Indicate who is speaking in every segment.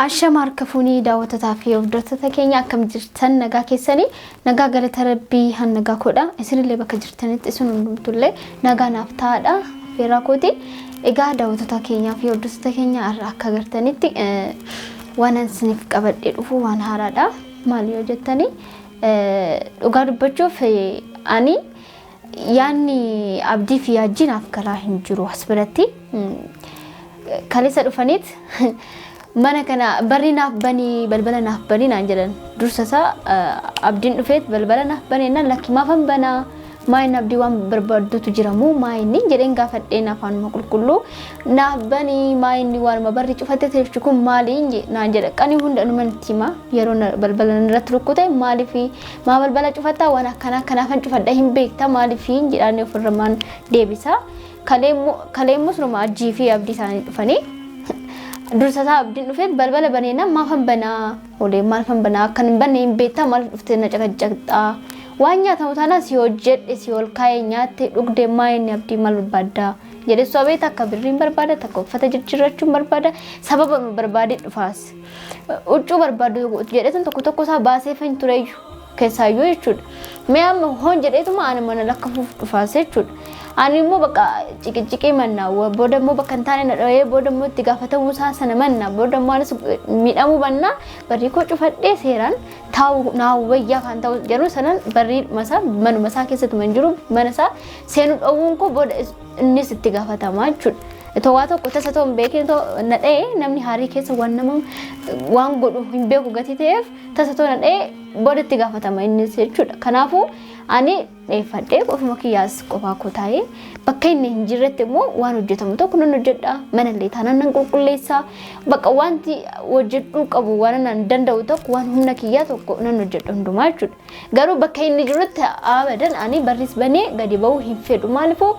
Speaker 1: Ashamar kafuni daawwatataa fi hordoftoota keenya akkam jirtan nagaa keessanii nagaa galata rabbii han nagaa kodha isinillee bakka jirtanitti isin hundumtullee nagaa naaf taadha feeraa kooti egaa daawwatataa keenya fi hordoftoota keenya akka gartanitti waan isiniif qabadhee dhufu waan haaraadha maal yoo jettanii dhugaa dubbachuuf ani yaanni abdii fi yaajinaaf galaa hin jiru asbiratti kaleessa dhufaniit mana kana barinaaf bani balbala naaf bani naan jedhan dursasa abdiin dhufeet balbala naaf bani nan lakki maafan bana maayin abdii waan barbaadutu jiramu maayinni jedheen gaafadheen afaanuma qulqulluu naaf bani maayinni waanuma barri cufatte teessu kun maaliin naan jedha qanii hunda numanti hima yeroo balbala irratti rukkute maaliifi maa balbala cufatta waan akkanaafan cufadha hin beekta maaliifi jedhanii ofirramaan deebisa kaleemmus numa ajjii fi abdii isaanii dhufanii dursasa abdiin dhufeet balbala baneena maafan banaa olee maafan banaa akkan hin banne hin beektaa maal dhuftee na caqacaqxaa waan nyaatamu taana si hojjedhe si ol kaa'ee nyaatte dhugdee maayinni abdii maal barbaaddaa jedhe sobeet akka birriin barbaada takka uffata jijjiirrachuun barbaada sababa barbaade dhufaas huccuu barbaadu jedheetan tokko isaa baasee fan tureeyyu keessaayyuu jechuudha mee amma hoon jedheetuma ani mana lakkafuuf dhufaas jechuudha ani immoo bakka ciqiqiqee manna booda immoo bakka hin taane na dhawee booda immoo itti gaafatamuu isaa sana manna booda immoo anis miidhamuu banna barrii koo cufadhee seeraan taa'u naawu wayyaa kan ta'u jedhu sanan barrii masaa manuma isaa keessatti man jiru mana isaa seenuu dhowwuun koo booda innis itti gaafatamaa jechuudha itoo waa tokko tasa ta'u hin beekin itoo na dha'ee namni haarii keessa waan godhu hin beeku gatii ta'eef tasa ta'u na dha'ee booda itti gaafatama innis jechuudha kanaafuu ani dheeffadhee ofuma kiyyaas qofaa koo taa'ee bakka inni hin jirretti immoo waan hojjetamu tokko nan hojjedha manallee taanaan nan qulqulleessa bakka wanti hojjedhuu qabu waan nan danda'u tokko waan humna kiyyaa tokko nan hojjedha hundumaa jechuudha garuu bakka inni jirutti abadan ani barris banee gadi ba'uu hin fedhu maaliifuu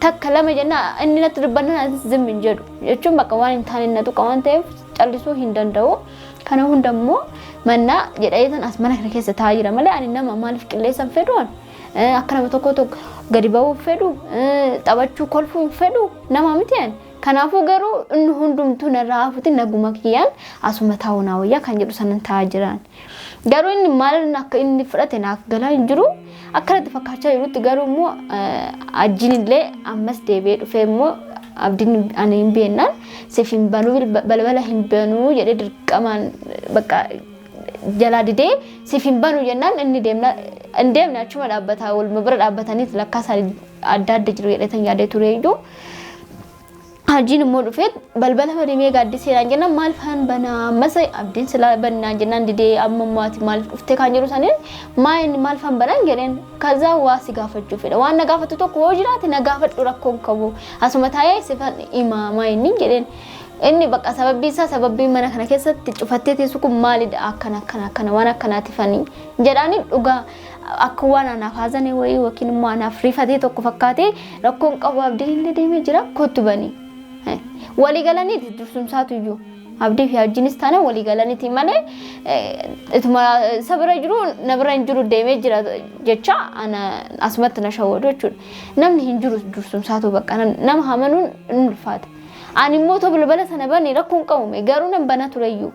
Speaker 1: takka lama jenna inni natti dubbannan asis zim hin jedhu jechuun bakka waan hin taane natu qaban ta'eef callisuu hin danda'u kana hundammoo manna jedhayeetan as mana kana keessa taa'aa jira malee ani nama maaliif qilleessan fedhuun akka nama tokko gadi ba'uu fedhu taphachuu kolfuu fedhu nama miti ani kanaafuu garuu inni hundumtuu narraa hafuutti naguma kiyyaan asuma taa'uu naa wayyaa kan jedhu sanan taa'aa jiran garuu inni maal akka inni fudhate naaf galaa hin jiru akkanatti fakkaachaa jirutti garuu immoo ajjiinillee ammas deebi'ee dhufee immoo abdiin ani hin beennaan siif hin banuu balbala hin banuu jedhee dirqamaan bakka jalaa didee siif hin banuu jennaan inni deemna achuma dhaabbataa waluma bira dhaabbataniit lakkaa adda jiru jedhetan yaadee tureeyyuu Ajin immoo dhufeet balbala barimee gaaddiseenaan jennaan maal faan banaa masa abdiin silaa bannaan jennaan didee amma maati maal dhuftee kan jedhu saniin maal faan banaan jedheen kazaa waa si gaafachuu fedha waan na gaafatu tokko hoo jiraate na gaafadhu rakkoon qabu asuma taa'ee sifan imaa inni jedheen inni bakka sababbii mana kana keessatti cufattee teessu kun maalidha akkana waan akkanaati fanii jedhaanii dhugaa akka waan anaaf haazanee wayii yookiin immoo anaaf rifatee tokko fakkaatee rakkoon qabu abdiin illee deemee jira kottu banii wali galanii dursumsaatu iyyuu abdii fi ajjinis taane wali galaniiti malee ituma sabira jiru nabira hin jiru deemee jira jecha ana asumatti na shawwadu jechuudha namni hin jiru dursumsaatu bakka nama hamanuun hin ulfaata ani immoo to balbala sana bane rakkoon qabume garuu nan bana tureyyuu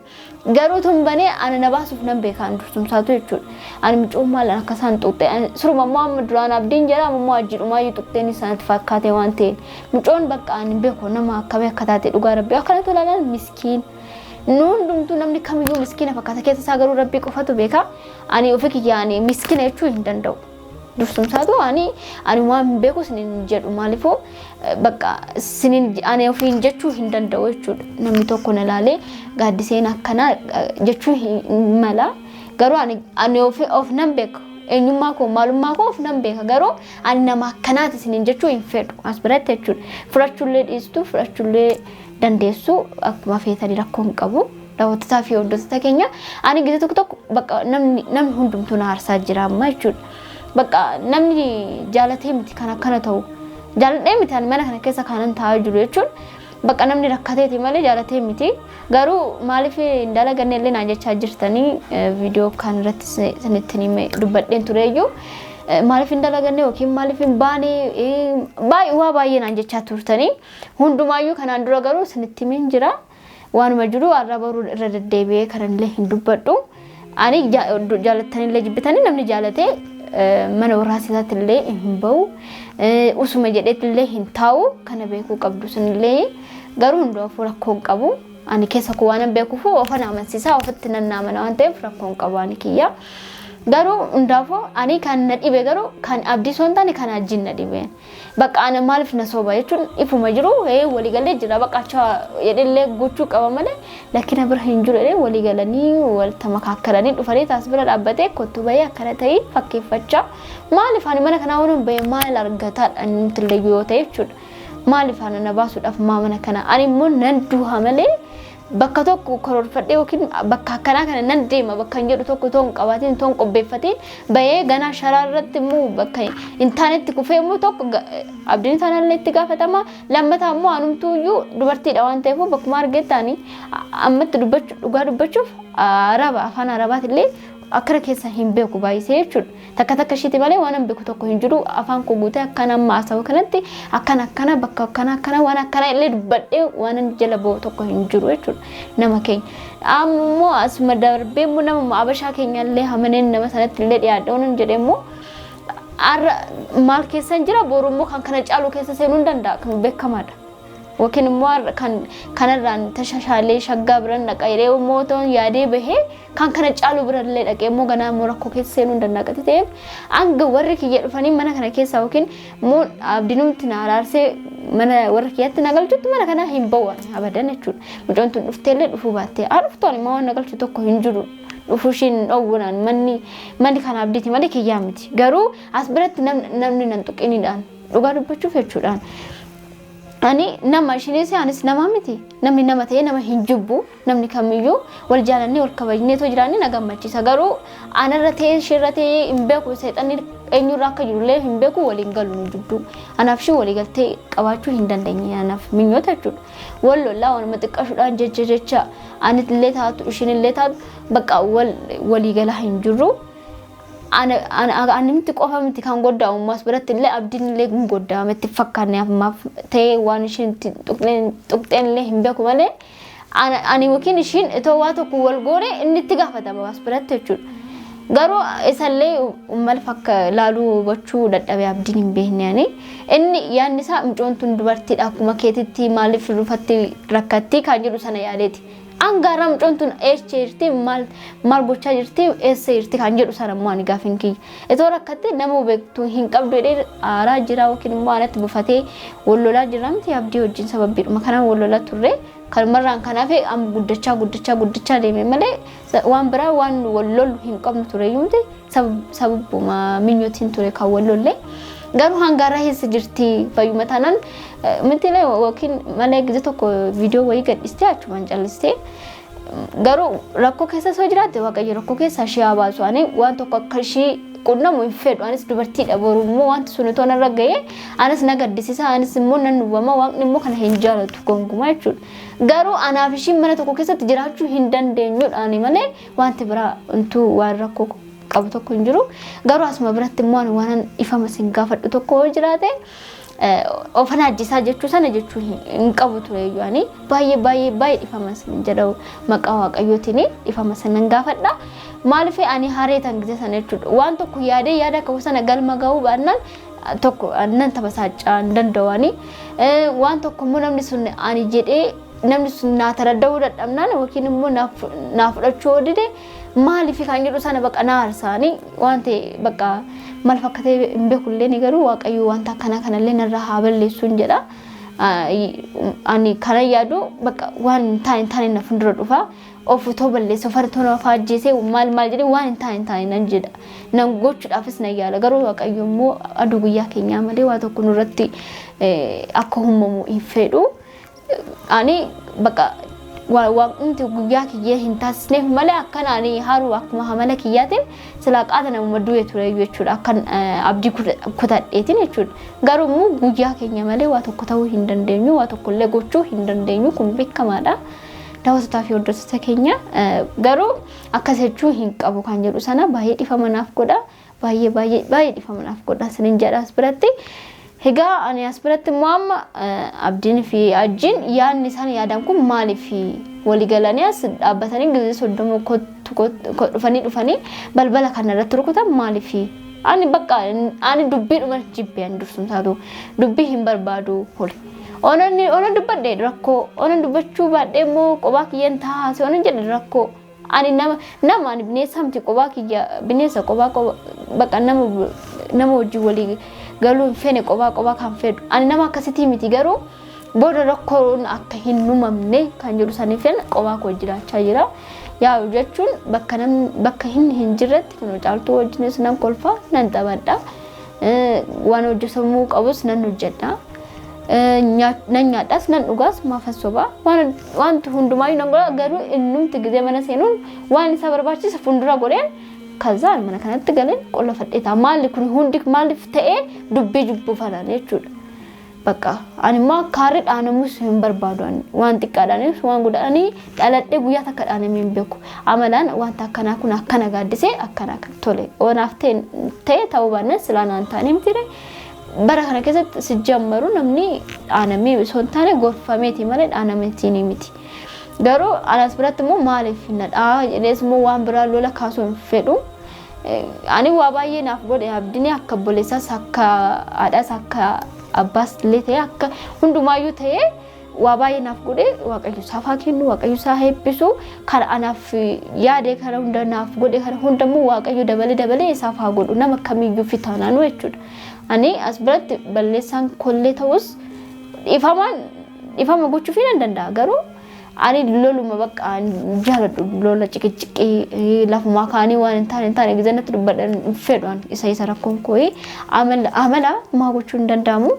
Speaker 1: garuu tun bane ana na baasuuf nan beekan dursumsaatu jechuudha ani mucummaa lan akka isaan xuqxe suruma Muhammad duraan abdiin jedha ammoo ajjidhumaa yu xuqteen isaanitti fakkaate waan ta'een mucoon bakka ani beeku nama akkamii akka taate dhugaa rabbii akkanatu ilaalan miskiin nuun dumtu namni kamiyyuu miskiina fakkaata keessa isaa garuu rabbii qofatu beeka ani ofii kiyyaanii miskiina jechuu hin danda'u dursumsaatu ani waan beeku sinin jedhu maaliifuu bakka sinin ani ofiin jechuu hin danda'u jechuudha namni tokko na laalee gaaddiseen akkana jechuu hin mala garuu ani of nan beeku eenyummaa koo maalummaa koo of nan beeka garuu ani nama akkanaati sinin jechuu hin fedhu as biratti jechuudha fudhachuullee dhiistu fudhachuullee dandeessu akkuma feetanii rakkoon qabu daawwatataa fi hordoftoota keenya ani gisa tokko bakka namni hundumtuu na aarsaa jira amma jechuudha bakka namni jaalatee miti kan akkana ta'u jaaladhee miti ani mana kana keessa kanan taa'aa jiru jechuun bakka namni rakkateeti malee jaalatee miti garuu maaliif dalaganne illee naan jechaa jirtanii viidiyoo kan irratti sanittiin dubbadheen tureeyyuu maaliif dalaganne yookiin maaliif baanee waa baay'ee naan jechaa turtanii hundumaayyuu kanaan dura garuu sanittiin jira waanuma jiru arraba irra deddeebi'ee kanallee hin dubbadhu ani jaalatanii illee jibbitanii namni jaalatee mana waraasisaatti illee hin ba'u usuma jedheetti illee hin taa'u kana beekuu qabdu sunillee garuu hundaafuu rakkoon qabu ani keessa koo waan beekuuf ofan amansiisaa ofitti nannaamana waan ta'eef rakkoon qabu ani kiyya garuu hundaafuu ani kan na dhibe garuu kan abdii soontaani kan ajjin na dhibe bakka ana maaliif na sooba jechuun ifuma jiru waliigalee jira bakka acha jedhillee gochuu qaba malee lakkina bira hin jiru waliigalanii walta makakkalanii dhufanii taas bira dhaabbatee kottu bayee akkana ta'ii fakkeeffachaa maaliif ani mana kana waan bayee maal argataadha nimtillee yoo ta'e jechuudha maaliif ana na baasuudhaaf mana kana ani immoo nan duha malee bakka tokko kororfadhee yookiin bakka akkanaa kana nan deema bakka hin jedhu tokko toon qabaatiin toon qobbeeffatee bayee ganaa sharaa irratti immoo bakka intaanetti kufee immoo tokko abdiin isaanillee itti gaafatama lammataa immoo anumtuuyyuu dubartiidha waan ta'eef bakkuma argettaanii ammatti dhugaa dubbachuuf afaan arabaatillee akkana keessa hin beeku baay'isee jechuudha takka ishiiti malee waan beeku tokko hin jiru afaan koo guutee akkana amma asawu kanatti akkana bakka akkana waan akkana illee dubbadhee waan jala ba'u tokko hin jiru jechuudha nama keenya ammoo asuma darbee immoo nama abashaa keenya illee hamaneen nama sanatti illee dhiyaadha waan jedhee immoo maal keessa jira boru immoo kan kana caalu keessa seenuu hin danda'a kan beekamaadha wakin immoo kanarraan tashashaalee shaggaa biran dhaqayree mootoon yaadee bahee kan kana caalu birallee dhaqee immoo ganaa immoo rakkoo keessa seenuu hin danda'ati ta'eef hanga warri kiyya dhufanii mana kana keessa yookiin immoo abdiinumti na araarsee mana warri kiyyatti nagalchutti mana kana hin ba'u abadan jechuudha mucoon tun dhufteellee dhufuu baattee dhuftoon immoo waan nagalchu tokko hin jiru dhufushiin dhowwunaan manni kana abdiiti malee kiyyaa miti garuu as biratti namni nan tuqiniidhaan dhugaa dubbachuuf jechuudhaan ani nama ishinis anis nama miti namni nama ta'e nama hin jibbu namni kamiyyuu wal jaalannee wal kabajnee too jiraanni na gammachiisa garuu anarra ta'e shirra ta'e hin beeku seexanni eenyurraa akka jirullee hin beeku waliin galu nu jibbu anaaf shi walii galtee qabaachuu hin dandeenye anaaf minyoota jechuudha wal lollaa wanuma xiqqaashuudhaan jecha anillee taatu ishinillee taatu bakka walii galaa hin jirru animti qofa miti kan goddaa ummas biratti illee abdiin illee goddaa metti fakkaanne ammaaf ta'e waan ishiin tuqxeen illee hin beeku malee ani wakiin ishiin itoo waa tokko wal goone inni itti gaafatama as biratti jechuudha garuu isallee ummal fakka laaluu hubachuu dadhabee abdiin hin beekne inni yaadni isaa mucoon tun dubartiidha akkuma keetitti maaliif dhufatti rakkatti kan jedhu sana yaadeeti angara mucoon tun jirti maal gochaa jirti eessa jirti kan jedhu sana immoo ani gaafin kiyya itoo rakkatti nama beektu hin qabdu jedhee aaraa jira yookiin immoo anatti bufatee wallolaa jira miti abdii wajjin sababbiidhuma kanaan wallolaa turre kalmarraan kanaaf guddachaa deeme malee waan biraa waan wallollu hin qabnu ture miti sababuma minyootiin ture kan wallollee garuu hangara heessa jirti fayyuma taanaan mitilee yookiin malee gize tokko viidiyoo wayii gadhistee achumaan callistee garuu rakkoo keessa soo jiraatte waaqayyo rakkoo keessa ishee haa baasu ani waan tokko akka ishee qunnamu hin fedhu anis dubartiidha boru immoo wanti sun itoo narra ga'ee anis na gaddisiisa anis immoo nan dhubama waaqni immoo kana hin jaalatu gonkumaa jechuudha garuu anaaf ishiin mana tokko keessatti jiraachuu hin dandeenyudhaani malee wanti biraa untuu waan rakkoo qabu tokko hin jiru garuu asuma biratti immoo waan ifama sin gaafadhu tokko jiraate ofan ajjisaa jechuu sana jechuu hin qabu ture yaani baay'ee ifama sin jedhu maqaa waaqayyootiin ifama sanan gaafadha maaliif ani hareetan gise sana jechuudha waan tokko yaada qabu sana galma ga'uu baannaan tokko nan tabasaachaa danda'ani waan tokko immoo namni sun ani jedhee namni sun naa taradda'uu dadhabnaan yookiin immoo naa fudhachuu dide maaliif kan jedhu sana baqa naa harsaanii waan ta'e baqa maal fakkatee hin beekullee ni garuu waaqayyo wanta kanallee narraa haa balleessuun jedha ani kana yaadu baqa waan taane na fuuldura dhufa of utoo balleessa fartoon of ajjeesee maal jedhee waan taane nan jedha nan gochuudhaafis na yaala garuu waaqayyo immoo aduu guyyaa keenyaa malee waa tokko nurratti akka uumamu hin fedhu ani baqa waaqni guyyaa kiyya hin taasisneef malee akkana ani haru akkuma hamala kiyyaatiin silaaqaata nama du'e ture jechuudha akkan abdii kutadheetiin jechuudha garuu immoo guyyaa keenya malee waa tokko ta'uu hin dandeenyu waa tokko illee gochuu hin dandeenyu kun beekamaadha daawwattoota fi hordoftoota keenya garuu akkas jechuu hin qabu kan jedhu sana baay'ee dhifama naaf godha baay'ee dhifama naaf godha sinin jedhaas biratti Higa ani asbiratti immoo amma abdiin fi ajjiin yaadni isaan yaadan kun maaliif walii galanii as dhaabbatanii gisee soddoma dhufanii balbala kanarratti rukutan maaliifi ani bakka ani dubbii dhuma jibbeen dursun taatu dubbii hin barbaadu hole ona dubbadde rakkoo ona dubbachuu baadhee moo qobaa kiyyan taase ona jedhe rakkoo ani nama ani bineensa miti qobaa kiyya bineensa qobaa bakka nama hojii walii galuu hin feene qobaa kan fedhu ani nama akkasitii miti garuu booda rakkoon akka hin numamne kan jedhu saniifin qobaa koo jiraachaa jira yaa jechuun bakka hin jirretti kun caaltuu wajjinis nan kolfa nan taphadha waan hojjetamuu qabus nan hojjedha nan nyaadhas nan dhugaas maafasoba wanti hundumaayyuu nan godha garuu innumti gisee mana seenuun waan isa barbaachisa fuuldura godheen kazaan mana kanatti galeen qolla fadheeta maalli kun hundi maaliif ta'ee dubbii jubbu falan jechuudha bakka ani ma kaarri dhaanamus hin barbaadu waan xiqqaadhaanis waan guddaanii dhaladhee guyyaa takka dhaanamee hin beeku amalaan wanta akkanaa kun akkana gaaddisee akkana tole oonaaf ta'e ta'uu baannaan silaanaan ta'anii miti bara kana keessatti sijjammaru namni dhaanamee osoo hin taane gorfameeti malee dhaanameetiin miti garuu anas biratti immoo maaliif nadhaa jedhees immoo waan biraa lola kaasuu hin fedhu ani waa baay'ee naaf godhe abdiin akka boleessaas akka haadhaas akka abbaas illee ta'e akka hundumaayyuu ta'e waa baay'ee naaf godhe waaqayyo saafaa kennu waaqayyo isaa heebbisu kana anaaf yaade kana hunda naaf godhe kana hundamuu waaqayyo dabalee isaaf haa godhu nama kamiyyuu fitaanaanu jechuudha ani as biratti balleessaan kollee ta'us ifama gochuuf hin danda'a garuu ani loluma bakka jaaladhu lola ciqiqiqii lafuma kaanii waan hin taane gizanatti dubbadhan fedhan isa rakkoon kooyi amala maa gochuu hin danda'amu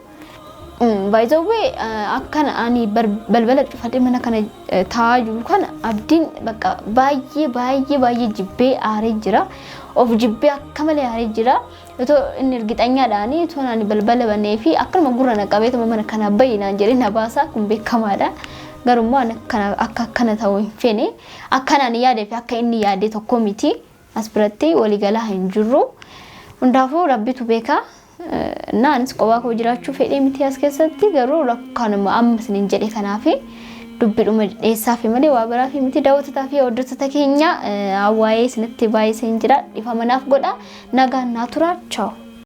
Speaker 1: baay'ee akkana ani balbala cufadhee mana kana taa'aa jiru kana abdiin bakka baay'ee jibbee aaree jira of jibbee akka malee aaree jira itoo inni ergixanyaadhaanii itoo ani balbala banee fi akkanuma gurra naqabeetuma mana kana bayyinaan jedhee na baasaa kun beekamaadha garummaa akka akkana ta'uu hin feene akkanaan yaadee fi akka inni yaadee tokko miti as biratti walii galaa hin jirru hundaafuu rabbitu beeka naanis qobaa koo jiraachuu fedhee miti as keessatti garuu rakkaanuma amma sinin jedhe kanaafi dubbidhuma dheessaa fi malee waa biraa fi miti daawwatataa fi hordoftoota keenya waa'ee isinitti baay'isee hin jira dhiifama naaf godha nagaan naa turaa chaaw